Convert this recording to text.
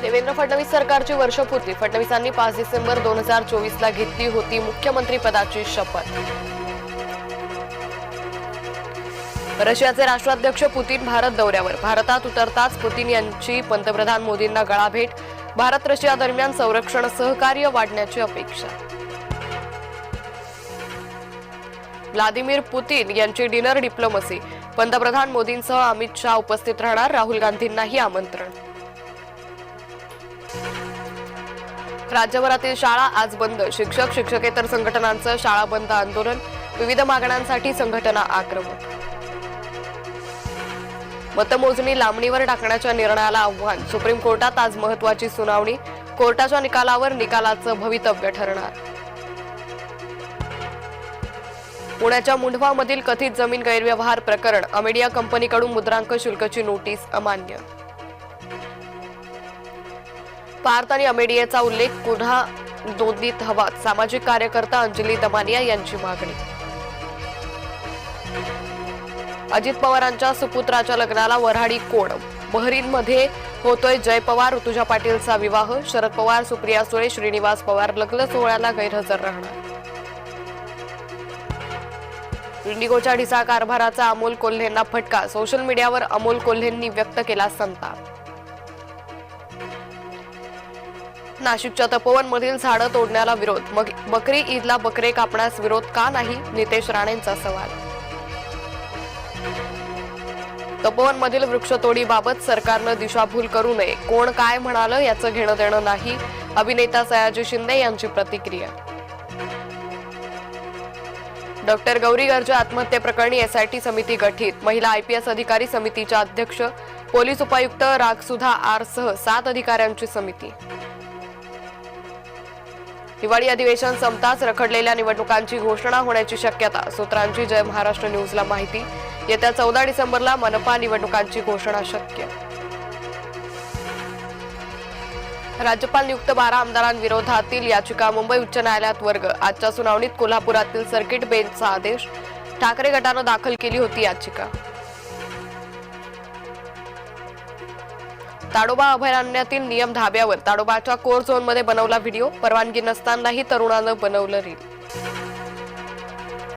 देवेंद्र फडणवीस सरकारची वर्षपूर्ती फडणवीसांनी 5 डिसेंबर 2024ला घेतली होती मुख्यमंत्री पदाची शपथ। रशियाचे राष्ट्राध्यक्ष पुतीन भारत दौऱ्यावर, भारतात उतरताच पुतीन यांची पंतप्रधान मोदींना गळाभेट, भारत रशिया दरम्यान संरक्षण सहकार्य वाढण्याची अपेक्षा। व्लादिमीर पुतीन यांची डिनर डिप्लोमसी, पंतप्रधान मोदींसह अमित शाह उपस्थित राहणार, राहुल गांधींनाही आमंत्रण। राज्यभरातील शाळा आज बंद, शिक्षक शिक्षकेतर संघटनांचं शाळा बंद आंदोलन, विविध मागण्यांसाठी संघटना आक्रमक। मतमोजणी लांबणीवर टाकण्याच्या निर्णयाला आव्हान, सुप्रीम कोर्टात आज महत्त्वाची सुनावणी, कोर्टाच्या निकालावर निकालाचं भवितव्य ठरणार। पुण्याच्या मुंढवामधील कथित जमीन गैरव्यवहार प्रकरण, अमेडिया कंपनीकडून मुद्रांक शुल्काची नोटीस अमान्य। पार्थ आणि अमेडियाचा उल्लेख पुन्हा नोंदणीत हवा, सामाजिक कार्यकर्ता अंजली दमानिया यांची मागणी। अजित पवारांच्या सुपुत्राच्या लग्नाला वऱ्हाडी कोण, बहरीनमध्ये होतोय जय पवार ऋतुजा पाटीलचा विवाह, शरद पवार सुप्रिया सुळे श्रीनिवास पवार लग्न सोहळ्याला गैरहजर राहणार। इंडिगोच्या ढिसाळ कारभाराचा अमोल कोल्हेंना फटका, सोशल मीडियावर अमोल कोल्हेंनी व्यक्त केला संताप। नाशिकच्या तपोवनमधील झाडं तोडण्याला विरोध, बकरी ईदला बकरे कापण्यास विरोध का नाही, नितेश राणेंचा सवाल। तपोवनमधील वृक्षतोडीबाबत सरकारनं दिशाभूल करू नये, कोण काय म्हणालं याचं घेणं देणं नाही, अभिनेता सयाजी शिंदे यांची प्रतिक्रिया। डॉक्टर गौरी गर्जे आत्महत्येप्रकरणी एसआयटी समिती गठीत, महिला आयपीएस अधिकारी समितीच्या अध्यक्ष, पोलीस उपायुक्त रागसुधा आर सह 7 अधिकाऱ्यांची समिती। हिवाळी अधिवेशन संपताच रखडलेल्या निवडणुकांची घोषणा होण्याची शक्यता, सूत्रांची जय महाराष्ट्र न्यूजला माहिती, येत्या 14 डिसेंबरला मनपा निवडणुकांची घोषणा शक्य। राज्यपाल नियुक्त 12 आमदारांविरोधातील याचिका मुंबई उच्च न्यायालयात वर्ग, आजच्या सुनावणीत कोल्हापुरातील सर्किट बेंचचा आदेश, ठाकरे गटानं दाखल केली होती याचिका। ताडोबा अभयारण्यातील नियम धाब्यावर, ताडोबाच्या कोर झोनमध्ये बनवला व्हिडिओ, परवानगी नसतानाही तरुणानं बनवलं रील।